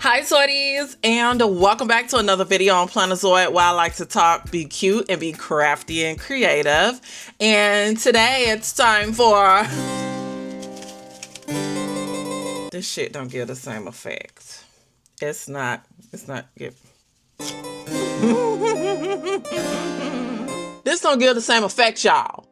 Hi Zoidies, and welcome back to another video on Plannerzoid, where I like to talk, be cute, and be crafty and creative. And today it's time for... This shit don't give the same effect. It's not good. This don't give the same effect, y'all.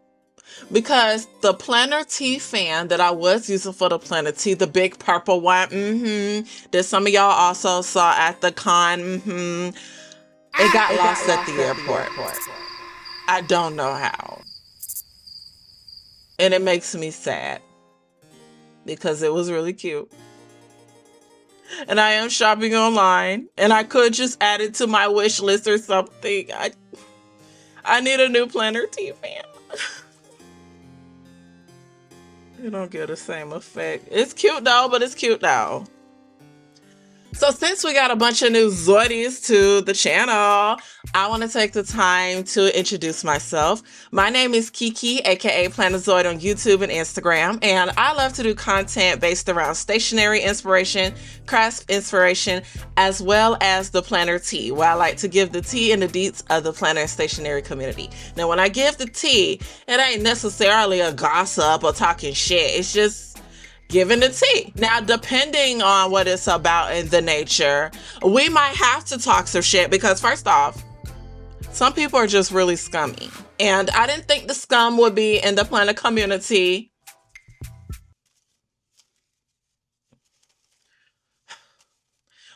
Because the Planner T fan that I was using for the Planner T, the big purple one, that some of y'all also saw at the con, it got lost at the airport. I don't know how. And it makes me sad. Because it was really cute. And I am shopping online. And I could just add it to my wish list or something. I need a new Planner T fan. You don't get the same effect. It's cute though, but it's cute now. So since we got a bunch of new Zoidies to the channel, I want to take the time to introduce myself. My name is Keke, aka Plannerzoid on YouTube and Instagram, and I love to do content based around stationery inspiration, craft inspiration, as well as the Planner tea, where I like to give the tea and the deets of the planner and stationery community. Now, when I give the tea, it ain't necessarily a gossip or talking shit. It's just giving the tea. Now, depending on what it's about in the nature, we might have to talk some shit because first off, some people are just really scummy. And I didn't think the scum would be in the planner community.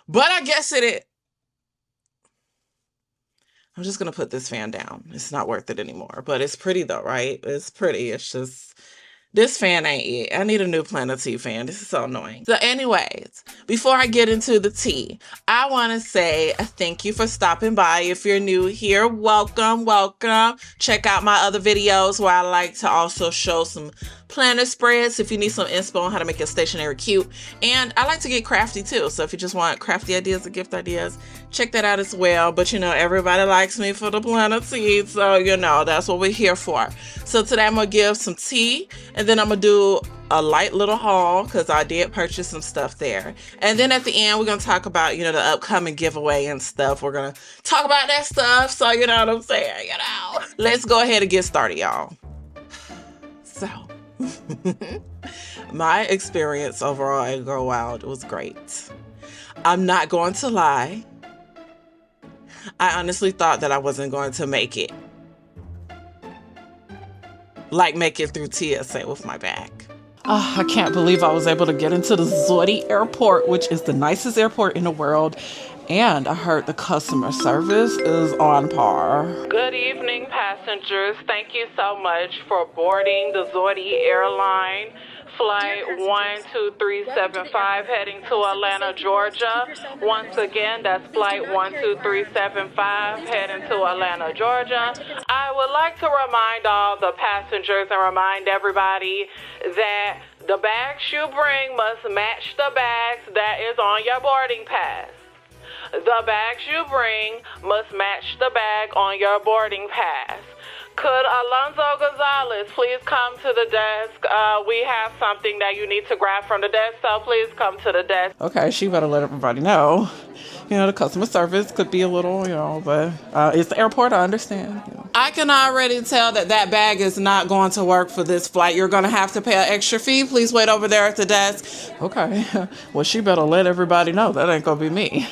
But I guess it is. I'm just going to put this fan down. It's not worth it anymore. But it's pretty though, right? It's pretty. It's just... This fan ain't it. I need a new Planner Tea fan. This is so annoying. So anyways, before I get into the tea, I want to say a thank you for stopping by. If you're new here, welcome. Check out my other videos where I like to also show some planner spreads if you need some inspo on how to make your stationery cute. And I like to get crafty too. So if you just want crafty ideas or gift ideas, check that out as well. But you know, everybody likes me for the Planner Tea. So you know, that's what we're here for. So today I'm going to give some tea. And then I'm going to do a light little haul because I did purchase some stuff there. And then at the end, we're going to talk about, you know, the upcoming giveaway and stuff. We're going to talk about that stuff. So, you know what I'm saying? You know, let's go ahead and get started, y'all. So, my experience overall at Grow Wild was great. I'm not going to lie. I honestly thought that I wasn't going to make it. Like make it through TSA with my bag. Oh, I can't believe I was able to get into the Zoidi airport, which is the nicest airport in the world. And I heard the customer service is on par. Good evening, passengers. Thank you so much for boarding the Zoidi airline. Flight 12375 heading to Atlanta, Georgia. Once again, that's flight 12375 heading to Atlanta, Georgia. I would like to remind all the passengers and remind everybody that the bags you bring must match the bags that is on your boarding pass. The bags you bring must match the bag on your boarding pass. Could Alonzo Gonzalez please come to the desk? We have something that you need to grab from the desk, so please come to the desk. Okay, she better let everybody know. You know, the customer service could be a little, you know, but it's the airport, I understand. You know. I can already tell that that bag is not going to work for this flight. You're going to have to pay an extra fee. Please wait over there at the desk. Okay. Well, she better let everybody know. That ain't going to be me.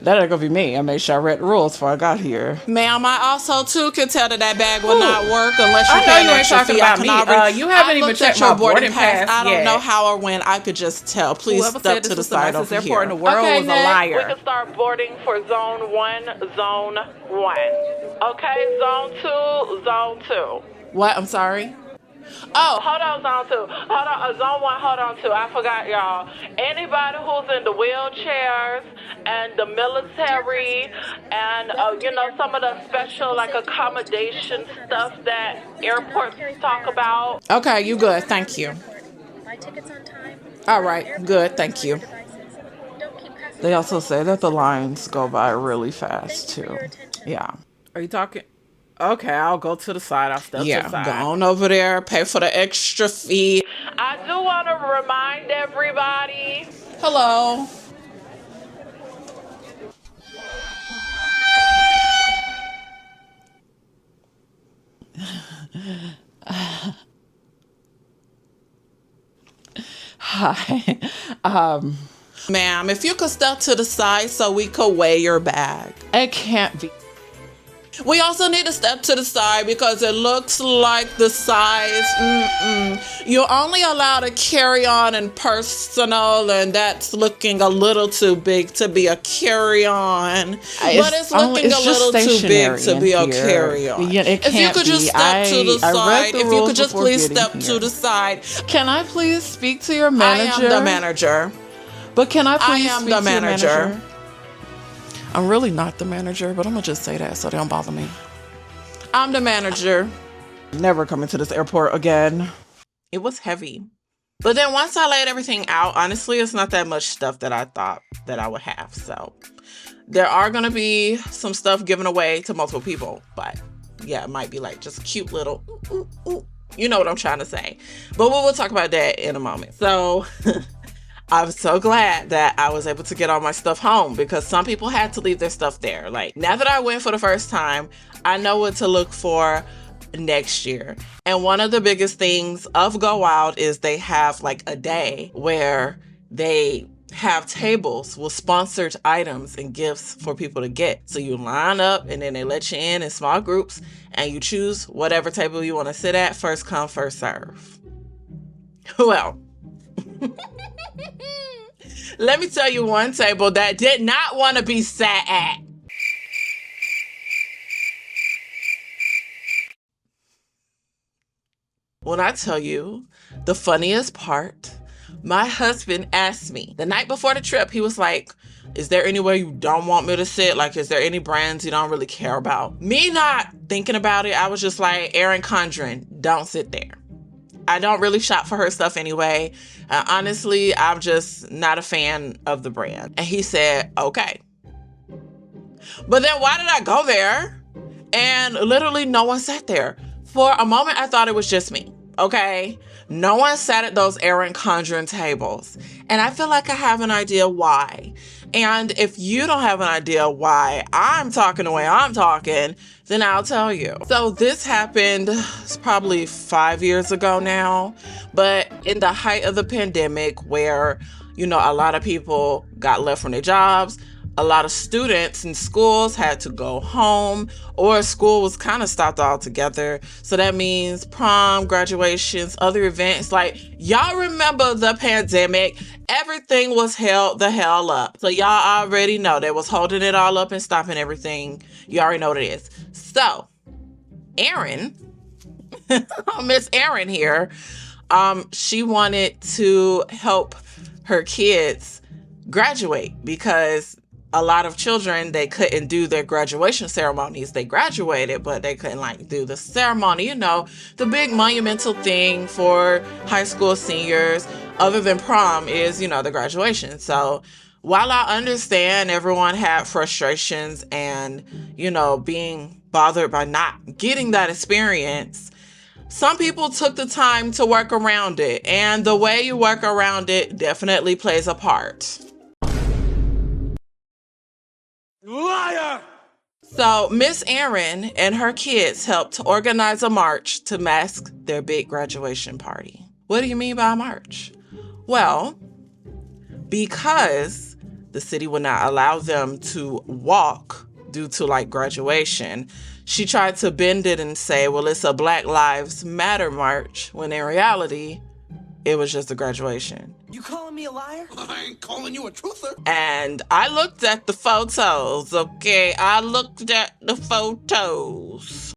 That ain't going to be me. I made sure I read the rules before I got here. Ma'am, I also, too, can tell that that bag will not work unless you pay an extra fee. I know you ain't talking about me. You haven't even checked my boarding pass I don't know how or when. I could just tell. Please step to the side over here. Airport in the world was a liar. We can start boarding for zone 1, zone 1. Okay, zone 2, zone 2. What? I'm sorry? Oh, hold on, zone 2. Hold on, zone 1, hold on 2. I forgot, y'all. Anybody who's in the wheelchairs and the military and, you know, some of the special, like, accommodation stuff that airports talk about. Okay, you good. Thank you. Buy tickets on time. All right, good. Thank you. They also say that the lines go by really fast, too. Yeah. Are you talking? Okay, I'll go to the side. I'll step to the side. Go on over there. Pay for the extra fee. I do want to remind everybody. Hello. Hi. Ma'am, if you could step to the side so we could weigh your bag. It can't be. We also need to step to the side because it looks like the size. You're only allowed to carry on and personal, and that's looking a little too big to be a carry-on. But it's looking a little too big to be a carry-on. Yeah, it can't if you could just step to the side, if you could just please step to the side. Can I please speak to your manager? I am the manager. But can I please speak to your manager? I'm really not the manager, but I'm gonna just say that so they don't bother me. I'm the manager. Never coming to this airport again. It was heavy. But then once I laid everything out, honestly, it's not that much stuff that I thought that I would have. So there are gonna be some stuff given away to multiple people, but yeah, it might be like just a cute little, you know what I'm trying to say. But we'll talk about that in a moment. So I'm so glad that I was able to get all my stuff home because some people had to leave their stuff there. Like, now that I went for the first time, I know what to look for next year. And one of the biggest things of Go Wild is they have like a day where they have tables with sponsored items and gifts for people to get. So you line up and then they let you in small groups and you choose whatever table you want to sit at. First come, first serve. Well, let me tell you one table that did not want to be sat at. When I tell you the funniest part, my husband asked me the night before the trip, he was like, is there anywhere you don't want me to sit? Like, is there any brands you don't really care about? Me not thinking about it, I was just like, Erin Condren, don't sit there. I don't really shop for her stuff anyway. Honestly, I'm just not a fan of the brand. And he said, okay. But then why did I go there? And literally no one sat there. For a moment, I thought it was just me. Okay. No one sat at those Erin Condren tables. And I feel like I have an idea why. And if you don't have an idea why I'm talking the way I'm talking, then I'll tell you. So this happened probably 5 years ago now, but in the height of the pandemic where, you know, a lot of people got left from their jobs, a lot of students in schools had to go home, or school was kind of stopped altogether. So that means prom, graduations, other events. Like, y'all remember the pandemic, everything was held the hell up. So y'all already know they was holding it all up and stopping everything. You already know what it is. So Erin, Miss Erin here, she wanted to help her kids graduate because a lot of children, they couldn't do their graduation ceremonies. They graduated, but they couldn't like do the ceremony, you know, the big monumental thing for high school seniors other than prom is, you know, the graduation. So while I understand everyone had frustrations and, you know, being bothered by not getting that experience, some people took the time to work around it. And the way you work around it definitely plays a part. Liar! So Miss Erin and her kids helped to organize a march to mask their big graduation party. What do you mean by a march? Well, because the city would not allow them to walk due to like graduation, she tried to bend it and say, well, it's a Black Lives Matter march, when in reality, it was just a graduation. You calling me a liar? I ain't calling you a truther. And I looked at the photos, okay? I looked at the photos.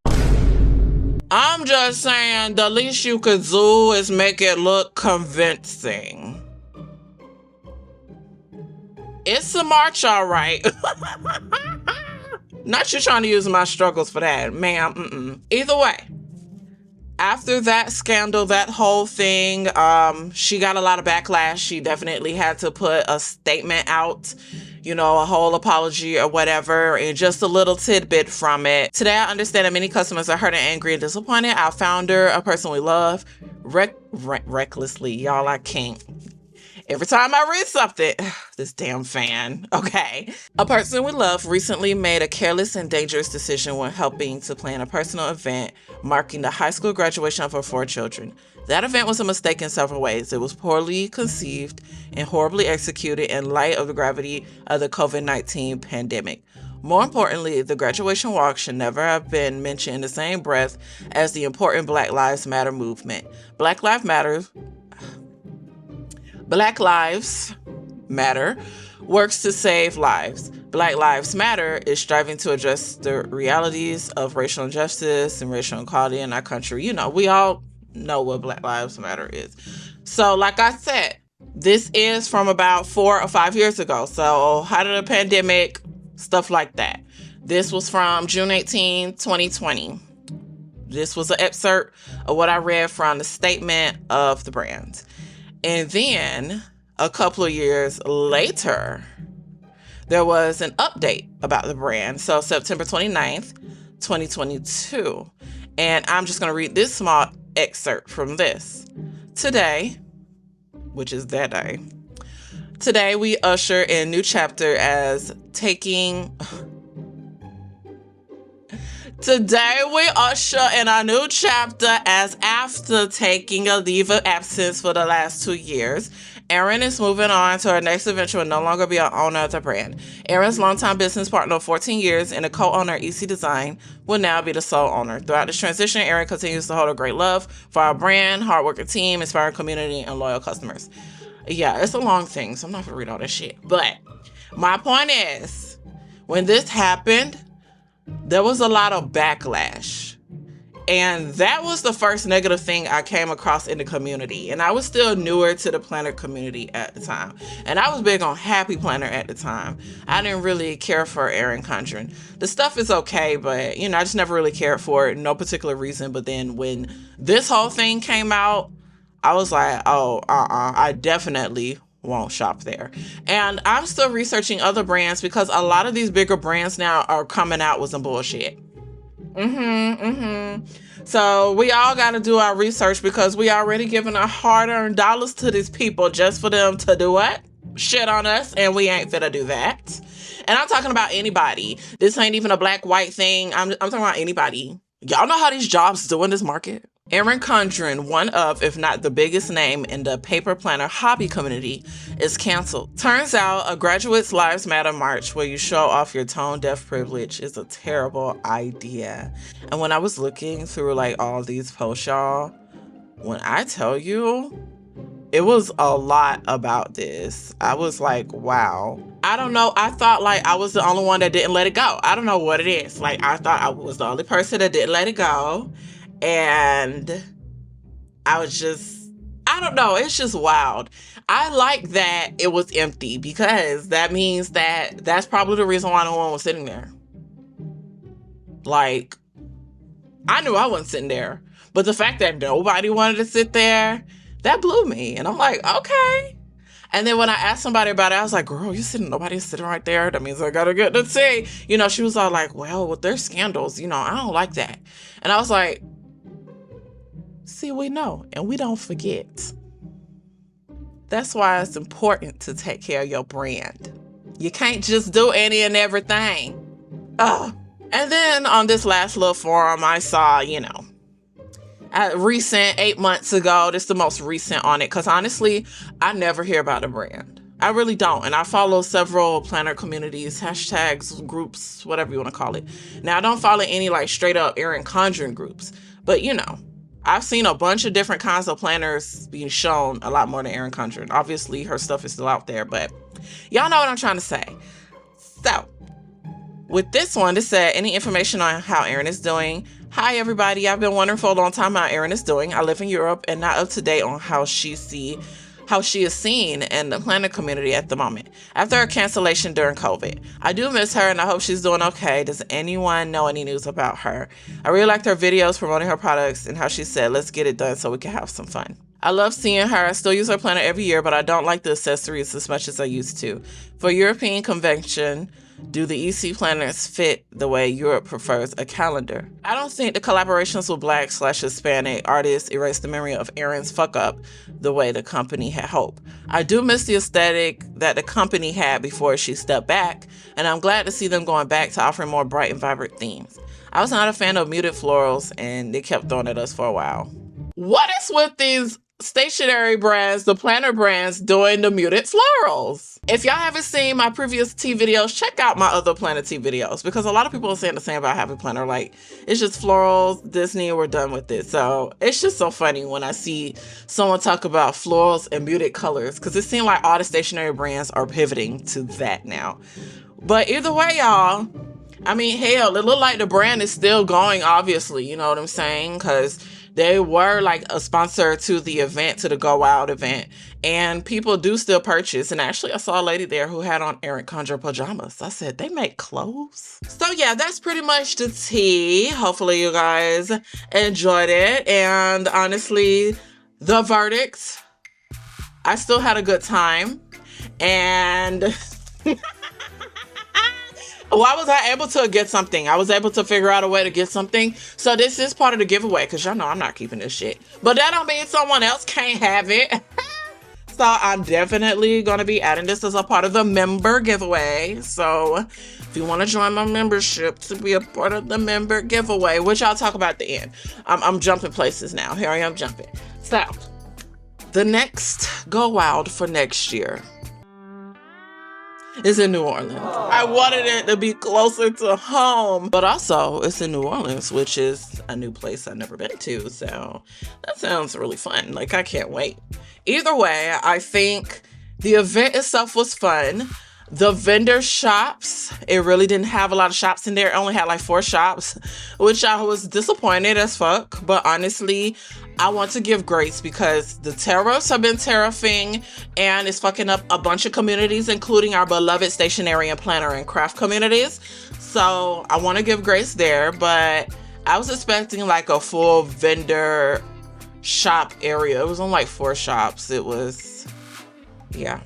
I'm just saying the least you could do is make it look convincing. It's a march, all right. Not you trying to use my struggles for that, ma'am. Either way. After that scandal, that whole thing, she got a lot of backlash. She definitely had to put a statement out, you know, a whole apology or whatever, and just a little tidbit from it. Today, I understand that many customers are hurt and angry and disappointed. Our founder, a person we love, recklessly, y'all, I can't. Every time I read something, this damn fan, okay. A person we love recently made a careless and dangerous decision when helping to plan a personal event marking the high school graduation of her 4 children. That event was a mistake in several ways. It was poorly conceived and horribly executed in light of the gravity of the COVID-19 pandemic. More importantly, the graduation walk should never have been mentioned in the same breath as the important Black Lives Matter movement. Black Lives Matter works to save lives. Black Lives Matter is striving to address the realities of racial injustice and racial inequality in our country. You know, we all know what Black Lives Matter is. So like I said, this is from about 4 or 5 years ago. So how did the pandemic, stuff like that. This was from June 18, 2020. This was an excerpt of what I read from the statement of the brand. And then a couple of years later, there was an update about the brand. So September 29th, 2022. And I'm just going to read this small excerpt from this. Today, which is that day, today we usher in a new chapter as taking... Today we usher in a new chapter as after taking a leave of absence for the last 2 years, Erin is moving on to her next adventure and no longer be an owner of the brand. Erin's longtime business partner of 14 years and a co-owner of EC Design will now be the sole owner. Throughout this transition, Erin continues to hold a great love for our brand, hardworking team, inspiring community, and loyal customers. Yeah, it's a long thing, so I'm not going to read all that shit. But my point is, when this happened, there was a lot of backlash. And that was the first negative thing I came across in the community. And I was still newer to the planner community at the time. And I was big on Happy Planner at the time. I didn't really care for Erin Condren. The stuff is okay, but, you know, I just never really cared for it. No particular reason. But then when this whole thing came out, I was like, I definitely won't shop there. And I'm still researching other brands because a lot of these bigger brands now are coming out with some bullshit. So we all got to do our research because we already giving our hard-earned dollars to these people just for them to do what? Shit on us, and we ain't finna do that. And I'm talking about anybody. This ain't even a black-white thing. I'm talking about anybody. Y'all know how these jobs do in this market? Erin Condren, one of, if not the biggest name in the paper planner hobby community, is canceled. Turns out a Graduates Lives Matter march where you show off your tone-deaf privilege is a terrible idea. And when I was looking through like all these posts, y'all, when I tell you, it was a lot about this. I was like, wow. I don't know. I thought like I was the only one that didn't let it go. I don't know what it is. Like I thought I was the only person that didn't let it go. And I was just, I don't know. It's just wild. I like that it was empty because that means that that's probably the reason why no one was sitting there. Like, I knew I wasn't sitting there. But the fact that nobody wanted to sit there, that blew me. And I'm like, okay. And then when I asked somebody about it, I was like, girl, nobody's sitting right there. That means I gotta get to see. You know, she was all like, well, with their scandals, you know, I don't like that. And I was like, see, we know, and we don't forget. That's why it's important to take care of your brand. You can't just do any and everything. And then on this last little forum, I saw, you know, recent 8 months ago, this is the most recent on it, because honestly, I never hear about the brand. I really don't. And I follow several planner communities, hashtags, groups, whatever you want to call it. Now, I don't follow any like straight up Erin Condren groups, but you know, I've seen a bunch of different kinds of planners being shown a lot more than Erin Condren. Obviously, her stuff is still out there, but y'all know what I'm trying to say. So, with this one, it said, any information on how Erin is doing? Hi, everybody. I've been wondering for a long time how Erin is doing. I live in Europe and not up to date on how she is seen in the planner community at the moment. After her cancellation during COVID, I do miss her and I hope she's doing okay. Does anyone know any news about her? I really liked her videos promoting her products and how she said, let's get it done so we can have some fun. I love seeing her. I still use her planner every year, but I don't like the accessories as much as I used to. For European convention, do the EC planners fit the way Europe prefers a calendar? I don't think the collaborations with Black/Hispanic artists erase the memory of Erin's fuck up the way the company had hoped. I do miss the aesthetic that the company had before she stepped back, and I'm glad to see them going back to offering more bright and vibrant themes. I was not a fan of muted florals, and they kept throwing at us for a while. What is with these stationery brands, the planner brands, doing the muted florals? If y'all haven't seen my previous tea videos, check out my other planner tea videos, because a lot of people are saying the same about Happy Planner. Like, it's just florals, Disney, we're done with it. So it's just so funny when I see someone talk about florals and muted colors, because it seems like all the stationery brands are pivoting to that now. But either way, y'all, I mean, hell, it looked like the brand is still going, obviously, you know what I'm saying? Because they were like a sponsor to the event, to the Go Wild event, and people do still purchase. And actually, I saw a lady there who had on Erin Condren pajamas. I said, they make clothes? So yeah, that's pretty much the tea. Hopefully you guys enjoyed it. And honestly, the verdict, I still had a good time. And why was I able to get something? I was able to figure out a way to get something. So this is part of the giveaway, because y'all know I'm not keeping this shit. But that don't mean someone else can't have it. So I'm definitely going to be adding this as a part of the member giveaway. So if you want to join my membership to be a part of the member giveaway, which I'll talk about at the end. I'm jumping places now. Here I am jumping. So the next Go Wild for next year is in New Orleans. I wanted it to be closer to home, but also it's in New Orleans, which is a new place I've never been to. So that sounds really fun. Like, I can't wait. Either way, I think the event itself was fun. The vendor shops, it really didn't have a lot of shops in there. It only had like 4 shops, which I was disappointed as fuck. But honestly, I want to give grace, because the tariffs have been tariffing and it's fucking up a bunch of communities, including our beloved stationery and planner and craft communities. So I want to give grace there, but I was expecting like a full vendor shop area. It was only like 4 shops. It was, yeah.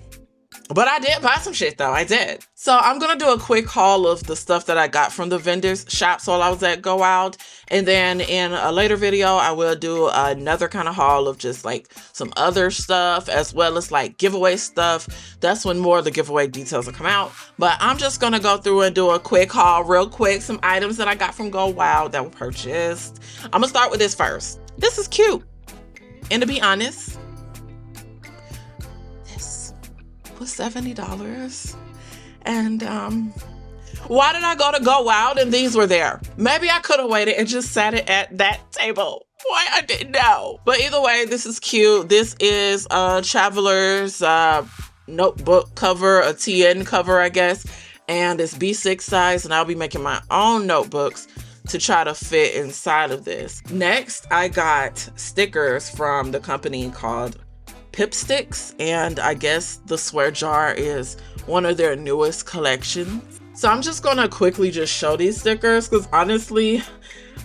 But I did buy some shit though, I did. So I'm gonna do a quick haul of the stuff that I got from the vendors shops while I was at Go Wild. And then in a later video, I will do another kind of haul of just like some other stuff, as well as like giveaway stuff. That's when more of the giveaway details will come out. But I'm just gonna go through and do a quick haul real quick. Some items that I got from Go Wild that were purchased. I'm gonna start with this first. This is cute. And to be honest, was $70. And why did I go to Go Wild and these were there? Maybe I could have waited and just sat it at that table. Why, I didn't know. But either way, this is cute. This is a Traveler's notebook cover, a TN cover, I guess. And it's B6 size, and I'll be making my own notebooks to try to fit inside of this. Next, I got stickers from the company called Pipsticks, and I guess the swear jar is one of their newest collections. So I'm just gonna quickly just show these stickers, because honestly,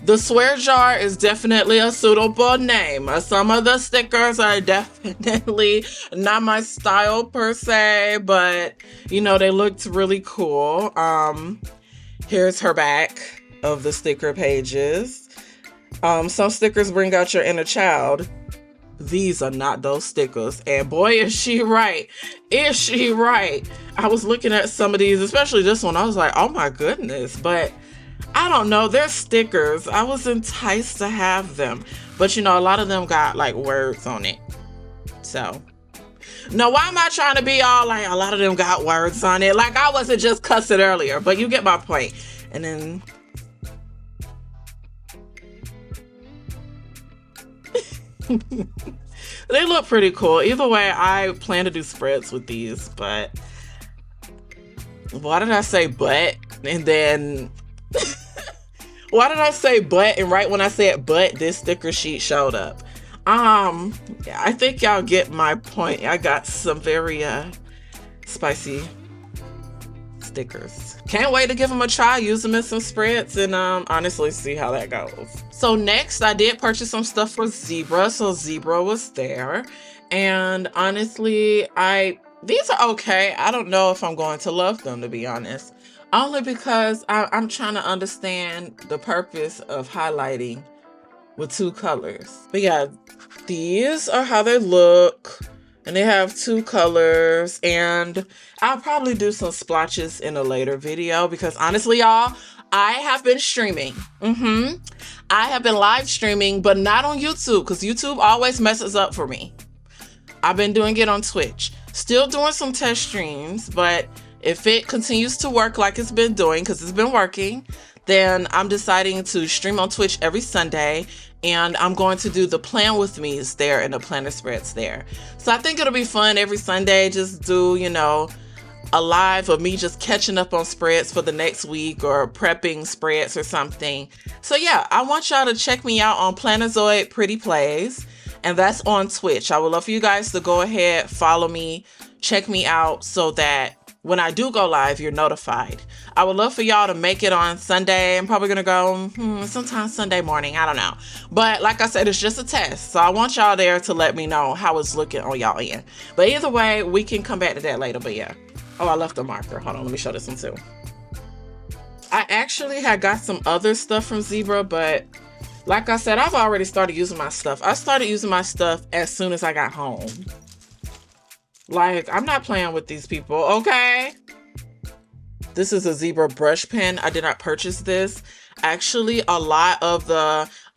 the swear jar is definitely a suitable name. Some of the stickers are definitely not my style per se, but you know, they looked really cool. Here's her back of the sticker pages. Some stickers bring out your inner child. These are not those stickers. And boy, is she right. Is she right? I was looking at some of these, especially this one. I was like, oh my goodness. But I don't know. They're stickers. I was enticed to have them. But you know, a lot of them got like words on it. So, no, why am I trying to be all like, a lot of them got words on it? Like I wasn't just cussing earlier, but you get my point. And then they look pretty cool. Either way, I plan to do spreads with these, but why did I say but? And then why did I say but? And right when I said but, this sticker sheet showed up. I think y'all get my point. I got some very spicy stickers. Can't wait to give them a try, use them in some spreads, and honestly see how that goes. So next, I did purchase some stuff for Zebra, so Zebra was there. And honestly, these are okay. I don't know if I'm going to love them, to be honest. Only because I'm trying to understand the purpose of highlighting with 2 colors. But yeah, these are how they look. And they have 2 colors. And I'll probably do some splotches in a later video because honestly, y'all, I have been streaming. I have been live streaming, but not on YouTube because YouTube always messes up for me. I've been doing it on Twitch. Still doing some test streams, but if it continues to work like it's been doing, because it's been working, then I'm deciding to stream on Twitch every Sunday, and I'm going to do the Plan With Me's there and the planner spreads there. So I think it'll be fun every Sunday, just do, you know, a live of me just catching up on spreads for the next week or prepping spreads or something. So yeah, I want y'all to check me out on Plannerzoid Pretty Plays, and that's on Twitch. I would love for you guys to go ahead, follow me, check me out so that when I do go live, you're notified. I would love for y'all to make it on Sunday. I'm probably gonna go sometime Sunday morning, I don't know. But like I said, it's just a test. So I want y'all there to let me know how it's looking on y'all end. But either way, we can come back to that later, but yeah. Oh, I left the marker. Hold on, let me show this one too. I actually had got some other stuff from Zebra, but like I said, I've already started using my stuff. I started using my stuff as soon as I got home. Like, I'm not playing with these people, okay? This is a Zebra brush pen. I did not purchase this. Actually, a lot of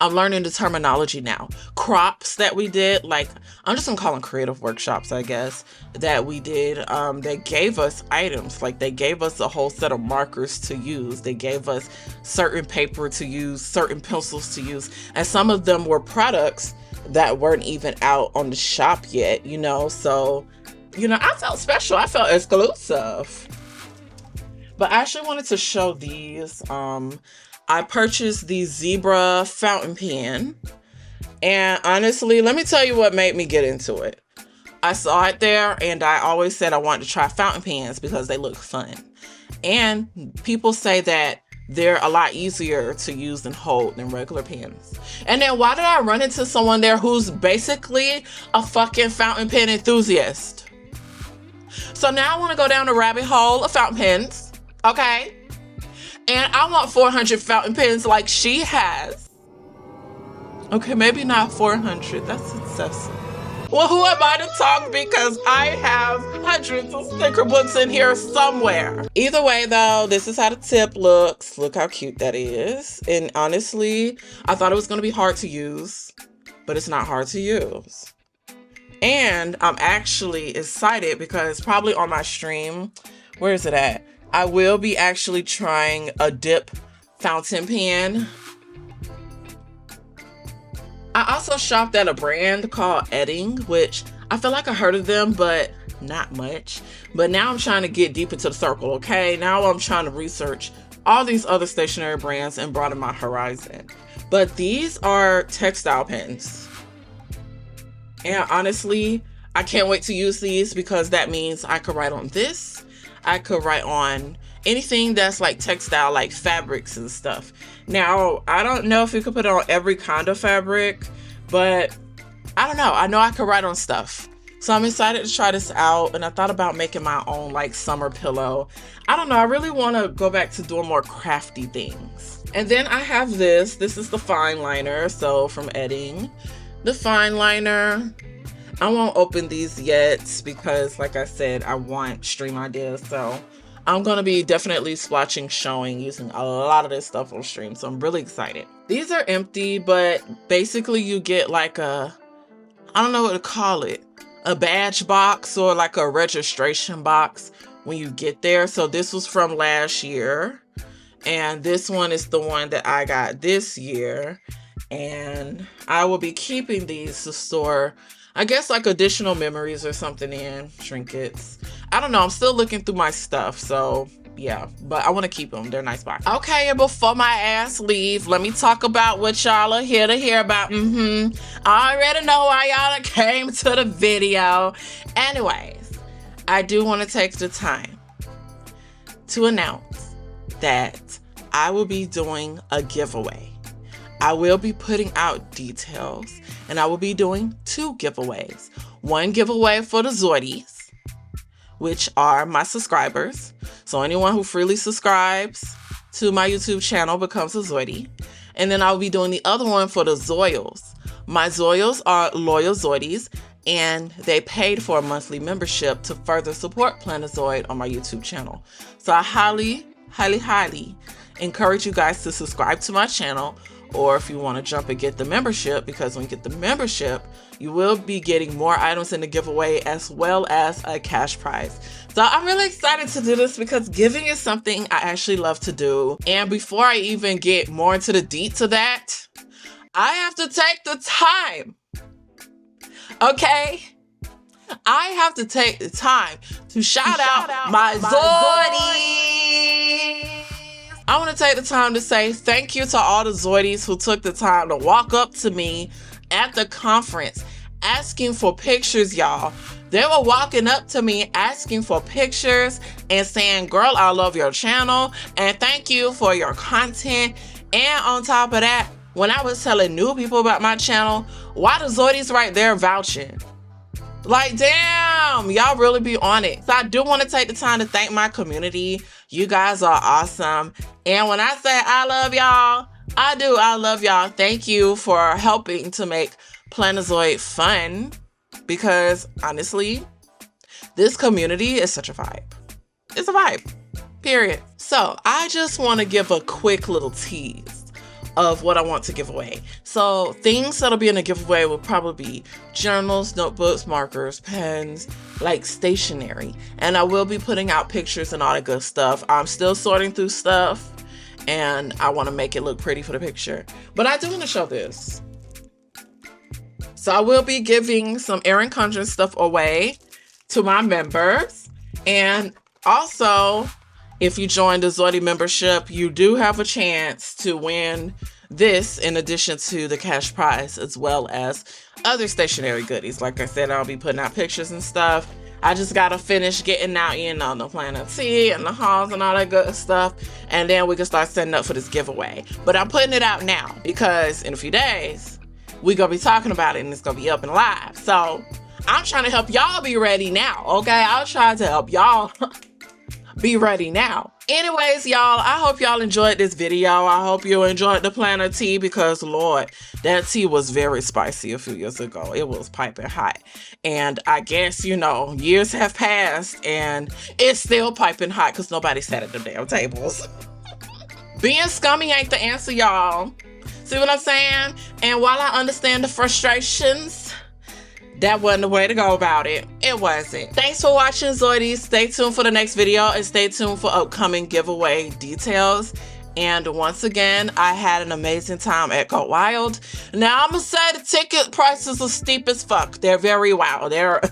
I'm learning the terminology now. Crops that we did, like, I'm just gonna call them creative workshops, I guess, that we did. They gave us items, like they gave us a whole set of markers to use. They gave us certain paper to use, certain pencils to use. And some of them were products that weren't even out on the shop yet, you know? So, you know, I felt special. I felt exclusive. But I actually wanted to show these. I purchased the Zebra fountain pen. And honestly, let me tell you what made me get into it. I saw it there and I always said I wanted to try fountain pens because they look fun. And people say that they're a lot easier to use and hold than regular pens. And then why did I run into someone there who's basically a fucking fountain pen enthusiast? So now I want to go down the rabbit hole of fountain pens, okay? And I want 400 fountain pens like she has. Okay, maybe not 400, that's excessive. Well, who am I to talk because I have hundreds of sticker books in here somewhere. Either way though, this is how the tip looks. Look how cute that is. And honestly, I thought it was gonna be hard to use, but it's not hard to use. And I'm actually excited because probably on my stream, where is it at? I will be actually trying a dip fountain pen. I also shopped at a brand called Erin, which I feel like I heard of them, but not much. But now I'm trying to get deep into the circle, okay? Now I'm trying to research all these other stationery brands and broaden my horizon. But these are textile pens. And honestly, I can't wait to use these because that means I could write on this. I could write on anything that's like textile, like fabrics and stuff. Now, I don't know if you could put it on every kind of fabric, but I don't know. I know I could write on stuff. So I'm excited to try this out. And I thought about making my own like summer pillow. I don't know. I really want to go back to doing more crafty things. And then I have this. This is the fine liner. So from Erin. The fine liner. I won't open these yet because like I said, I want stream ideas. So I'm going to be definitely splotching, showing, using a lot of this stuff on stream. So I'm really excited. These are empty, but basically you get like I don't know what to call it, a badge box or like a registration box when you get there. So this was from last year. And this one is the one that I got this year. And I will be keeping these to store, I guess, like additional memories or something in, trinkets. I don't know. I'm still looking through my stuff. So yeah, but I want to keep them. They're nice boxes. Okay, and before my ass leave, let me talk about what y'all are here to hear about. I already know why y'all came to the video. Anyways, I do want to take the time to announce that I will be doing a giveaway. I will be putting out details, and I will be doing 2 giveaways. One giveaway for the Zoidies, which are my subscribers. So anyone who freely subscribes to my YouTube channel becomes a Zoidie. And then I'll be doing the other one for the Zoyals. My Zoyals are loyal Zoidies, and they paid for a monthly membership to further support Plannerzoid on my YouTube channel. So I highly, highly, highly encourage you guys to subscribe to my channel, or if you want to jump and get the membership, because when you get the membership, you will be getting more items in the giveaway as well as a cash prize. So I'm really excited to do this because giving is something I actually love to do. And before I even get more into the deets of that, I have to take the time. Okay? I have to take the time to shout out my Zoidies. I want to take the time to say thank you to all the Zoidies who took the time to walk up to me at the conference asking for pictures, y'all. They were walking up to me asking for pictures and saying, girl, I love your channel and thank you for your content. And on top of that, when I was telling new people about my channel, why the Zoidies right there vouching? Like, damn, y'all really be on it. So I do want to take the time to thank my community. You guys are awesome. And when I say I love y'all, I do. I love y'all. Thank you for helping to make Plannerzoid fun, because honestly, this community is such a vibe. It's a vibe, period. So I just want to give a quick little tease of what I want to give away. So things that'll be in a giveaway will probably be journals, notebooks, markers, pens, like stationery. And I will be putting out pictures and all that good stuff. I'm still sorting through stuff and I want to make it look pretty for the picture. But I do want to show this. So I will be giving some Erin Condren stuff away to my members. And also, if you join the Zoidie membership, you do have a chance to win this in addition to the cash prize, as well as other stationery goodies. Like I said, I'll be putting out pictures and stuff. I just got to finish getting out, the planner tea and the hauls and all that good stuff. And then we can start setting up for this giveaway. But I'm putting it out now because in a few days, we're going to be talking about it and it's going to be up and live. So I'm trying to help y'all be ready now, okay? I'll try to help y'all be ready now. Anyways, y'all, I hope y'all enjoyed this video. I hope you enjoyed the planner tea because, Lord, that tea was very spicy a few years ago. It was piping hot. And I guess, years have passed and it's still piping hot because nobody sat at the damn tables. Being scummy ain't the answer, y'all. See what I'm saying? And while I understand the frustrations, that wasn't the way to go about it. It wasn't. Thanks for watching, Zoidies. Stay tuned for the next video and stay tuned for upcoming giveaway details. And once again, I had an amazing time at Go Wild. Now, I'm going to say the ticket prices are steep as fuck. They're very wild. They're